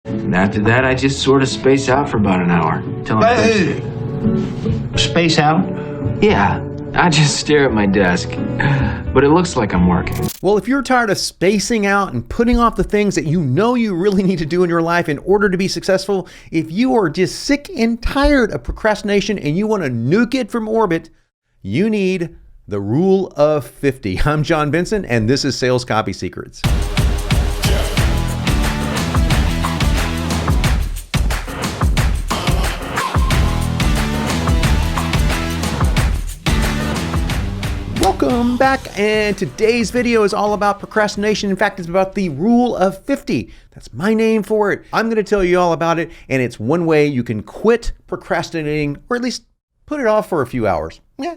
And after that, I just sort of space out for about an hour. Till I'm Space out? Yeah, I just stare at my desk. But it looks like I'm working. Well, if you're tired of spacing out and putting off the things that you know you really need to do in your life in order to be successful, if you are just sick and tired of procrastination and you want to nuke it from orbit, you need the Rule of 50. I'm John Benson, and this is Sales Copy Secrets. Welcome back, and today's video is all about procrastination. In fact, it's about the Rule of 50. That's my name for it. I'm going to tell you all about it, and it's one way you can quit procrastinating, or at least put it off for a few hours. Yeah.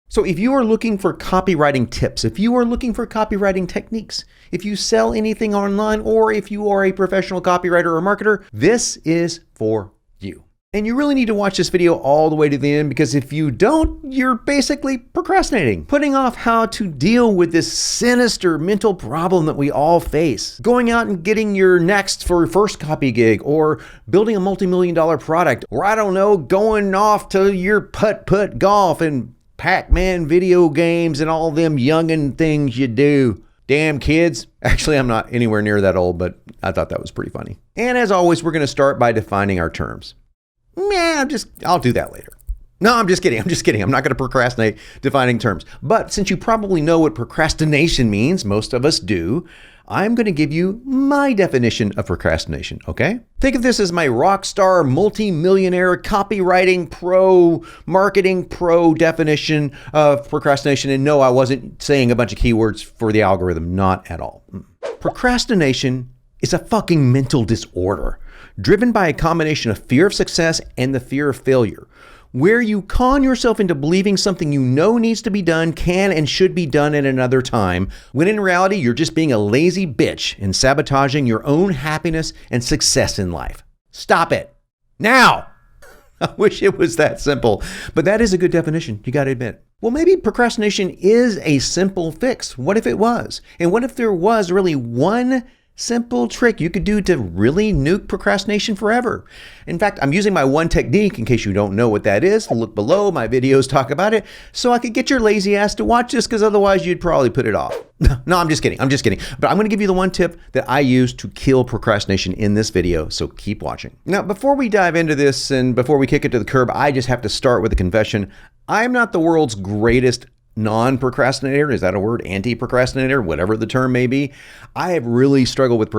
So if you are looking for copywriting tips, if you are looking for copywriting techniques, if you sell anything online, or if you are a professional copywriter or marketer, this is for you. And you really need to watch this video all the way to the end, because if you don't, you're basically procrastinating, putting off how to deal with this sinister mental problem that we all face. Going out and getting your next for first copy gig, or building a multi-million-dollar product, or I don't know, going off to your putt-putt golf and Pac-Man video games and all them youngin' things you do. Damn kids. Actually, I'm not anywhere near that old, but I thought that was pretty funny. And as always, we're going to start by defining our terms. I'll do that later. No, I'm just kidding. I'm not going to procrastinate defining terms. But since you probably know what procrastination means, most of us do, I'm going to give you my definition of procrastination, okay? Think of this as my rock star, multi-millionaire, copywriting pro, marketing pro definition of procrastination. And no, I wasn't saying a bunch of keywords for the algorithm, not at all. Procrastination is a fucking mental disorder driven by a combination of fear of success and the fear of failure, where you con yourself into believing something you know needs to be done can and should be done at another time, when in reality, you're just being a lazy bitch and sabotaging your own happiness and success in life. Stop it. Now! I wish it was that simple, but that is a good definition, you gotta admit. Well, maybe procrastination is a simple fix. What if it was? And what if there was really one simple trick you could do to really nuke procrastination forever? In fact, I'm using my one technique, in case you don't know what that is. Look below, my videos talk about it, so I could get your lazy ass to watch this, because otherwise you'd probably put it off. No, I'm just kidding. But I'm going to give you the one tip that I use to kill procrastination in this video, so keep watching. Now, before we dive into this and before we kick it to the curb, I just have to start with a confession. I'm not the world's greatest non-procrastinator. Is that a word? Anti-procrastinator, whatever the term may be. I have really struggled with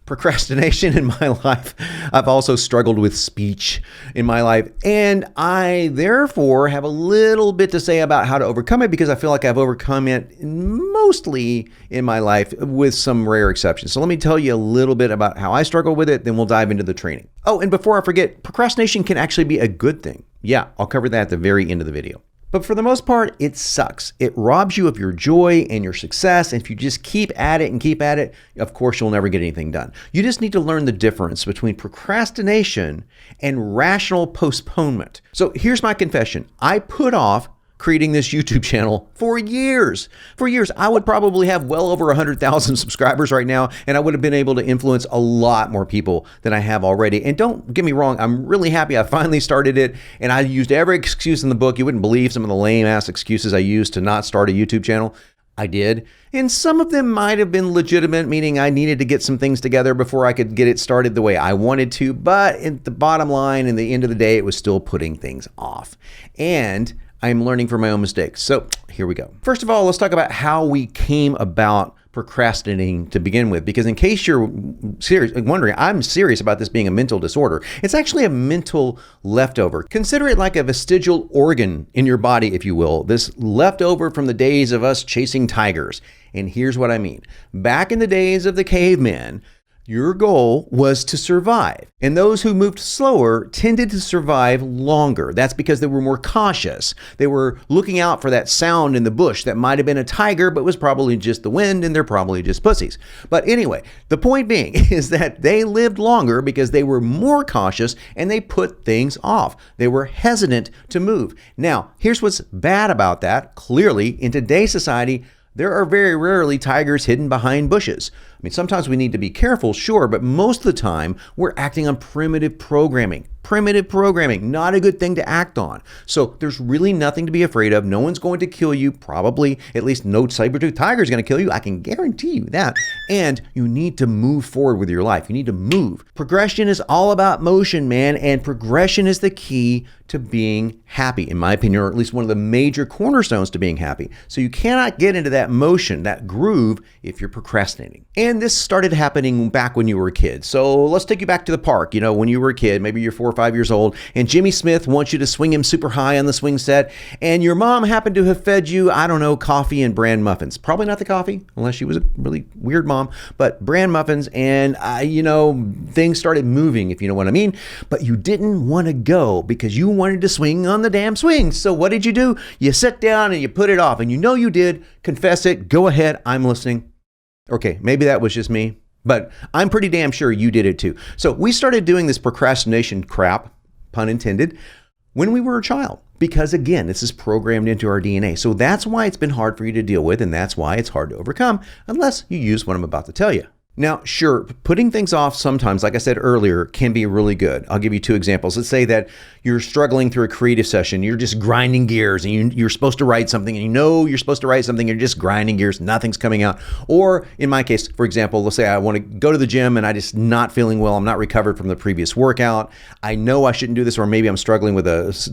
procrastination in my life. I've also struggled with speech in my life, and I therefore have a little bit to say about how to overcome it, because I feel like I've overcome it mostly in my life, with some rare exceptions. So let me tell you a little bit about how I struggle with it, then we'll dive into the training. Oh, and before I forget, procrastination can actually be a good thing. Yeah, I'll cover that at the very end of the video. But for the most part, it sucks. It robs you of your joy and your success. And if you just keep at it, of course, you'll never get anything done. You just need to learn the difference between procrastination and rational postponement. So here's my confession. I put off creating this YouTube channel for years. I would probably have well over 100,000 subscribers right now, and I would have been able to influence a lot more people than I have already. And don't get me wrong, I'm really happy I finally started it, and I used every excuse in the book. You wouldn't believe some of the lame ass excuses I used to not start a YouTube channel. I did. And some of them might have been legitimate, meaning I needed to get some things together before I could get it started the way I wanted to. But at the bottom line, in the end of the day, it was still putting things off. And I'm learning from my own mistakes. So here we go. First of all, let's talk about how we came about procrastinating to begin with, because in case you're wondering, I'm serious about this being a mental disorder. It's actually a mental leftover. Consider it like a vestigial organ in your body, if you will, this leftover from the days of us chasing tigers. And here's what I mean. Back in the days of the caveman, your goal was to survive, and those who moved slower tended to survive longer. That's because they were more cautious. They were looking out for that sound in the bush that might have been a tiger, but was probably just the wind, and they're probably just pussies. But anyway, the point being is that they lived longer because they were more cautious and they put things off. They were hesitant to move. Now, here's what's bad about that. Clearly, in today's society, there are very rarely tigers hidden behind bushes. mean, sometimes we need to be careful, sure, but most of the time we're acting on primitive programming. Primitive programming, not a good thing to act on. So there's really nothing to be afraid of. No one's going to kill you, probably. At least no saber-toothed tiger is going to kill you. I can guarantee you that. And you need to move forward with your life. You need to move. Progression is all about motion, man, and progression is the key to being happy, in my opinion, or at least one of the major cornerstones to being happy. So you cannot get into that motion, that groove, if you're procrastinating. And this started happening back when you were a kid. So let's take you back to the park. You know, when you were a kid, maybe you're 4 or 5 years old, and Jimmy Smith wants you to swing him super high on the swing set, and your mom happened to have fed you, I don't know, coffee and bran muffins. Probably not the coffee, unless she was a really weird mom, but bran muffins, and things started moving, if you know what I mean. But you didn't want to go because you wanted to swing on the damn swing. So what did you do? You sit down and you put it off, and you know you did. Confess it. Go ahead. I'm listening. Okay, maybe that was just me, but I'm pretty damn sure you did it too. So we started doing this procrastination crap, pun intended, when we were a child. Because again, this is programmed into our DNA. So that's why it's been hard for you to deal with, and that's why it's hard to overcome unless you use what I'm about to tell you. Now, sure, putting things off sometimes, like I said earlier, can be really good. I'll give you 2 examples. Let's say that you're struggling through a creative session. You're just grinding gears, and you're supposed to write something, and you know you're supposed to write something. You're just grinding gears. Nothing's coming out. Or in my case, for example, let's say I want to go to the gym, and I'm just not feeling well. I'm not recovered from the previous workout. I know I shouldn't do this, or maybe I'm struggling with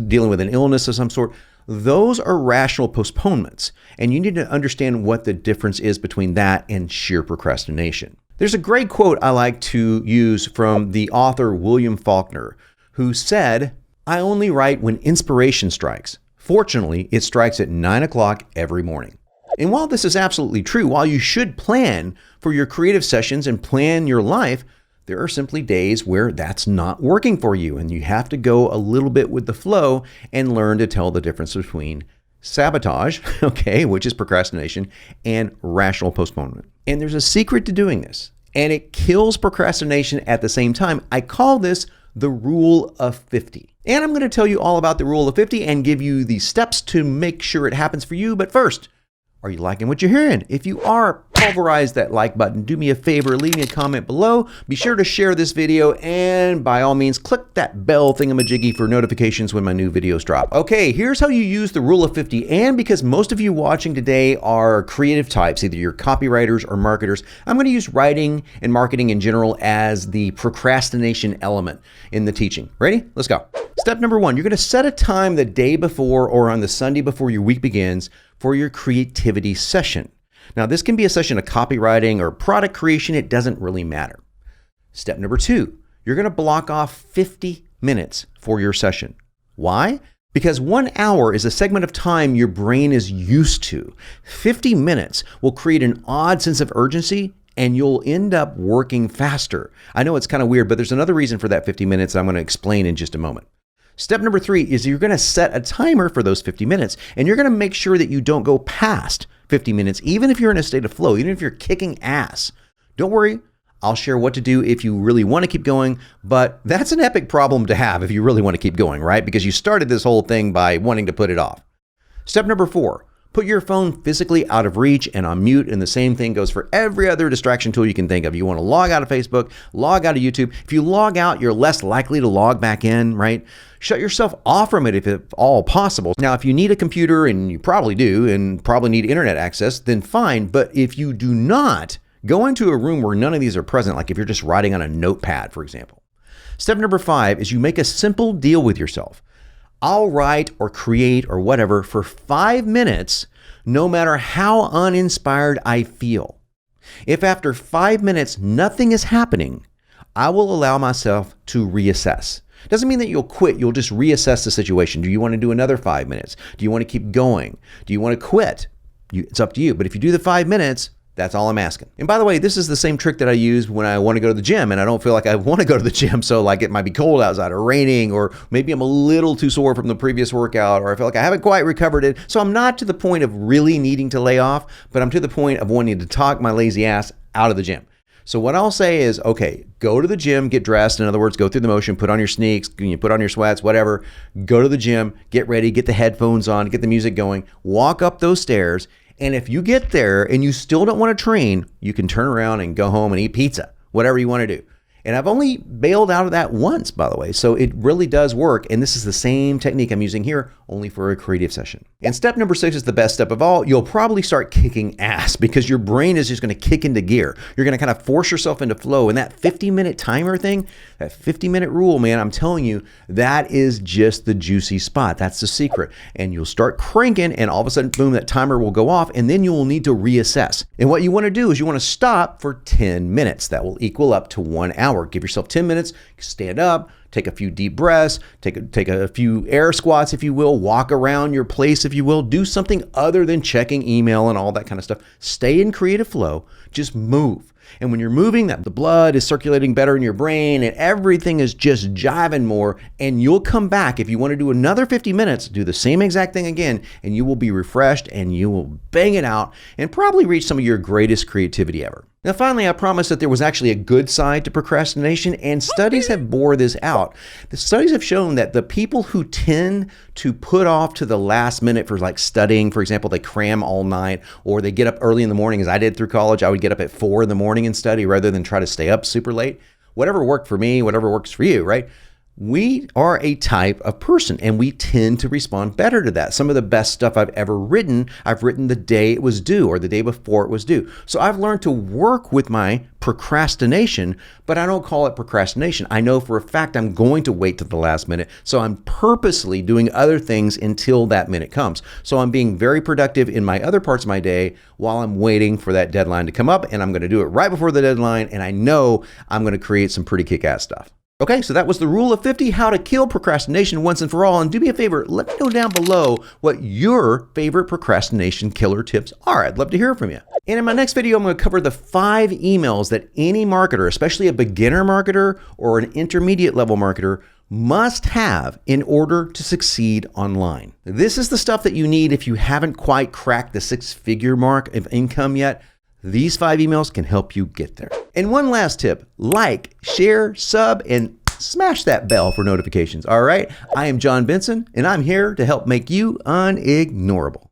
dealing with an illness of some sort. Those are rational postponements, and you need to understand what the difference is between that and sheer procrastination. There's a great quote I like to use from the author William Faulkner, who said, "I only write when inspiration strikes. Fortunately, it strikes at 9 o'clock every morning." And while this is absolutely true, while you should plan for your creative sessions and plan your life, there are simply days where that's not working for you, and you have to go a little bit with the flow and learn to tell the difference between sabotage, okay, which is procrastination, and rational postponement. And there's a secret to doing this, and it kills procrastination at the same time. I call this the rule of 50. And I'm going to tell you all about the rule of 50 and give you the steps to make sure it happens for you. But first, are you liking what you're hearing? If you are, pulverize that like button. Do me a favor, leave me a comment below. Be sure to share this video, and by all means, click that bell thingamajiggy for notifications when my new videos drop. Okay, here's how you use the rule of 50. And because most of you watching today are creative types, either you're copywriters or marketers, I'm going to use writing and marketing in general as the procrastination element in the teaching. Ready? Let's go. Step number 1, you're going to set a time the day before or on the Sunday before your week begins for your creativity session. Now, this can be a session of copywriting or product creation. It doesn't really matter. Step number 2, you're going to block off 50 minutes for your session. Why? Because 1 hour is a segment of time your brain is used to. 50 minutes will create an odd sense of urgency, and you'll end up working faster. I know it's kind of weird, but there's another reason for that 50 minutes I'm going to explain in just a moment. Step number 3 is you're going to set a timer for those 50 minutes, and you're going to make sure that you don't go past 50 minutes, even if you're in a state of flow, even if you're kicking ass. Don't worry, I'll share what to do if you really want to keep going, but that's an epic problem to have if you really want to keep going, right? Because you started this whole thing by wanting to put it off. Step number 4, put your phone physically out of reach and on mute, and the same thing goes for every other distraction tool you can think of. You want to log out of Facebook, log out of YouTube. If you log out, you're less likely to log back in, right? Shut yourself off from it if at all possible. Now, if you need a computer, and you probably do, and probably need internet access, then fine. But if you do not, go into a room where none of these are present, like if you're just writing on a notepad, for example. Step number 5 is you make a simple deal with yourself. I'll write or create or whatever for 5 minutes, no matter how uninspired I feel. If after 5 minutes nothing is happening, I will allow myself to reassess. Doesn't mean that you'll quit. You'll just reassess the situation. Do you want to do another 5 minutes? Do you want to keep going? Do you want to quit? It's up to you. But if you do the 5 minutes, that's all I'm asking. And by the way, this is the same trick that I use when I want to go to the gym and I don't feel like I want to go to the gym. So like it might be cold outside or raining, or maybe I'm a little too sore from the previous workout, or I feel like I haven't quite recovered it. So I'm not to the point of really needing to lay off, but I'm to the point of wanting to talk my lazy ass out of the gym. So what I'll say is, okay, go to the gym, get dressed. In other words, go through the motion, put on your sneaks, put on your sweats, whatever. Go to the gym, get ready, get the headphones on, get the music going, walk up those stairs, And if you get there and you still don't want to train, you can turn around and go home and eat pizza, whatever you want to do. And I've only bailed out of that once, by the way. So it really does work. And this is the same technique I'm using here, only for a creative session. And step number 6 is the best step of all. You'll probably start kicking ass because your brain is just going to kick into gear. You're going to kind of force yourself into flow. And that 50-minute timer thing, that 50-minute rule, man, I'm telling you, that is just the juicy spot. That's the secret. And you'll start cranking and all of a sudden, boom, that timer will go off and then you will need to reassess. And what you want to do is you want to stop for 10 minutes. That will equal up to 1 hour. Give yourself 10 minutes, stand up, take a few deep breaths, take a few air squats, if you will, walk around your place, if you will, do something other than checking email and all that kind of stuff. Stay in creative flow, just move. And when you're moving, that the blood is circulating better in your brain and everything is just jiving more, and you'll come back. If you want to do another 50 minutes, do the same exact thing again, and you will be refreshed and you will bang it out and probably reach some of your greatest creativity ever. Now, finally, I promised that there was actually a good side to procrastination, and studies have bore this out. The studies have shown that the people who tend to put off to the last minute for like studying, for example, they cram all night, or they get up early in the morning, as I did through college. I would get up at 4 in the morning and study rather than try to stay up super late. Whatever worked for me, whatever works for you, right? We are a type of person and we tend to respond better to that. Some of the best stuff I've ever written, I've written the day it was due or the day before it was due. So I've learned to work with my procrastination, but I don't call it procrastination. I know for a fact I'm going to wait till the last minute. So I'm purposely doing other things until that minute comes. So I'm being very productive in my other parts of my day while I'm waiting for that deadline to come up, and I'm going to do it right before the deadline. And I know I'm going to create some pretty kick-ass stuff. Okay, so that was the rule of 50, how to kill procrastination once and for all. And do me a favor, let me know down below what your favorite procrastination killer tips are. I'd love to hear from you. And in my next video, I'm going to cover the 5 emails that any marketer, especially a beginner marketer or an intermediate level marketer, must have in order to succeed online. This is the stuff that you need if you haven't quite cracked the 6-figure mark of income yet. These 5 emails can help you get there. And one last tip, like, share, sub, and smash that bell for notifications. All right, I am John Benson, and I'm here to help make you unignorable.